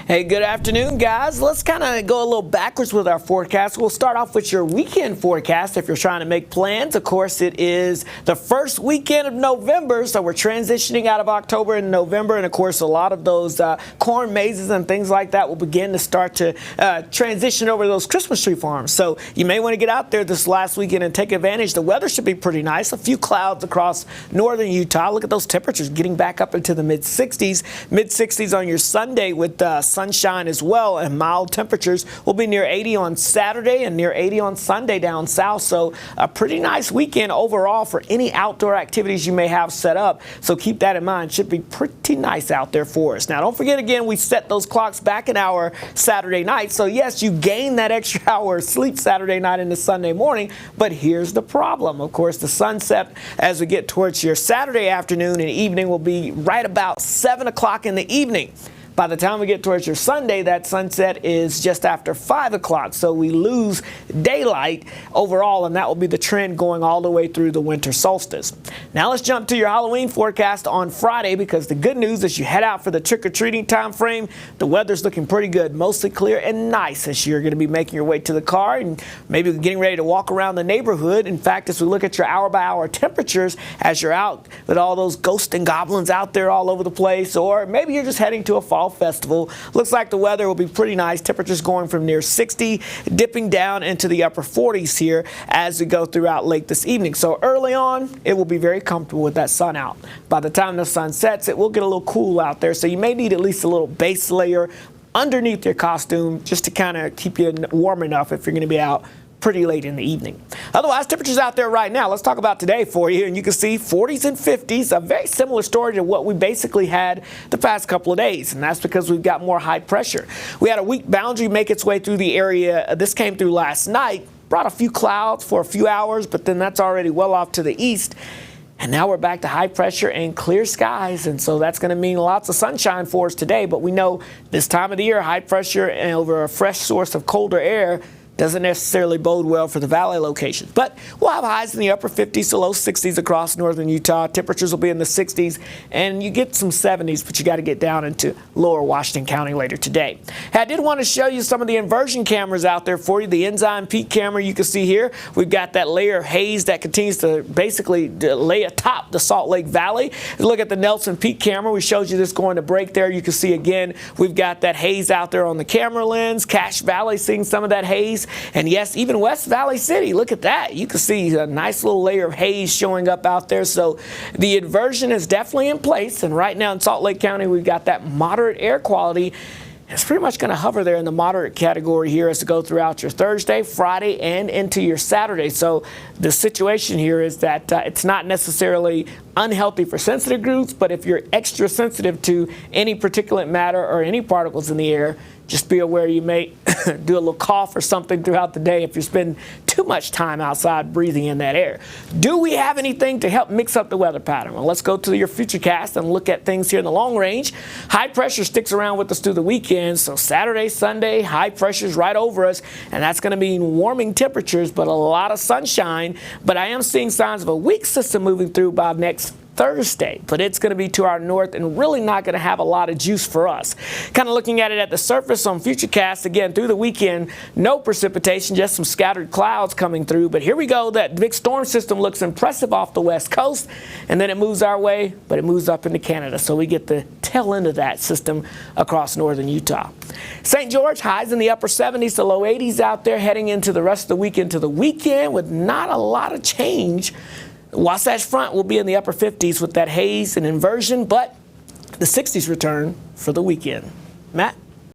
Hey, good afternoon, guys. Let's kind of go a little backwards with our forecast. We'll start off with your weekend forecast if you're trying to make plans. Of course, it is the first weekend of November, so we're transitioning out of October and November. And, of course, a lot of those corn mazes and things like that will begin to start to transition over to those Christmas tree farms. So you may want to get out there this last weekend and take advantage. The weather should be pretty nice. A few clouds across northern Utah. Look at those temperatures getting back up into the mid-60s. Mid-60s on your Sunday with sunshine as well, and mild temperatures. Will be near 80 on Saturday and near 80 on Sunday down south. So a pretty nice weekend overall for any outdoor activities you may have set up. So keep that in mind. Should be pretty nice out there for us. Now, don't forget, again, we set those clocks back an hour Saturday night. So yes, you gain that extra hour of sleep Saturday night into Sunday morning. But here's the problem. Of course, the sunset as we get towards your Saturday afternoon and evening will be right about 7 o'clock in the evening. By the time we get towards your Sunday, that sunset is just after 5 o'clock. So we lose daylight overall, and that will be the trend going all the way through the winter solstice. Now let's jump to your Halloween forecast on Friday, because the good news is you head out for the trick-or-treating time frame. The weather's looking pretty good, mostly clear and nice as you're going to be making your way to the car and maybe getting ready to walk around the neighborhood. In fact, as we look at your hour-by-hour temperatures as you're out with all those ghosts and goblins out there all over the place, or maybe you're just heading to a fall festival. Looks like the weather will be pretty nice. Temperatures going from near 60, dipping down into the upper 40s here as we go throughout late this evening. So early on, it will be very comfortable with that sun out. By the time the sun sets, it will get a little cool out there. So you may need at least a little base layer underneath your costume just to kind of keep you warm enough if you're going to be out pretty late in the evening. Otherwise, temperatures out there right now. Let's talk about today for you. And you can see 40s and 50s, a very similar story to what we basically had the past couple of days. And that's because we've got more high pressure. We had a weak boundary make its way through the area. This came through last night, brought a few clouds for a few hours, but then that's already well off to the east. And now we're back to high pressure and clear skies, and so that's going to mean lots of sunshine for us today. But we know this time of the year, high pressure and over a fresh source of colder air doesn't necessarily bode well for the valley locations. But we'll have highs in the upper 50s to low 60s across northern Utah. Temperatures will be in the 60s, and you get some 70s, but you got to get down into lower Washington County later today. Hey, I did want to show you some of the inversion cameras out there for you. The Enzyme Peak camera you can see here. We've got that layer of haze that continues to basically lay atop the Salt Lake Valley. Look at the Nelson Peak camera. We showed you this going to break there. You can see again, we've got that haze out there on the camera lens. Cache Valley seeing some of that haze. And yes, even West Valley City, look at that. You can see a nice little layer of haze showing up out there. So the inversion is definitely in place. And right now in Salt Lake County, we've got that moderate air quality. It's pretty much going to hover there in the moderate category here as to go throughout your Thursday, Friday, and into your Saturday. So the situation here is that it's not necessarily unhealthy for sensitive groups, but if you're extra sensitive to any particulate matter or any particles in the air, just be aware you may do a little cough or something throughout the day if you spend too much time outside breathing in that air. Do we have anything to help mix up the weather pattern? Well, let's go to your futurecast and look at things here in the long range. High pressure sticks around with us through the weekend, so Saturday, Sunday, high pressure's right over us, and that's going to mean warming temperatures, but a lot of sunshine. But I am seeing signs of a weak system moving through by next Thursday, but it's going to be to our north and really not going to have a lot of juice for us. Kind of looking at it at the surface on Futurecast, again, through the weekend, no precipitation, just some scattered clouds coming through. But here we go. That big storm system looks impressive off the west coast, and then it moves our way, but it moves up into Canada. So we get the tail end of that system across northern Utah. St. George, highs in the upper 70s to low 80s out there, heading into the rest of the week into the weekend with not a lot of change. Wasatch Front will be in the upper 50s with that haze and inversion, but the 60s return for the weekend. Matt?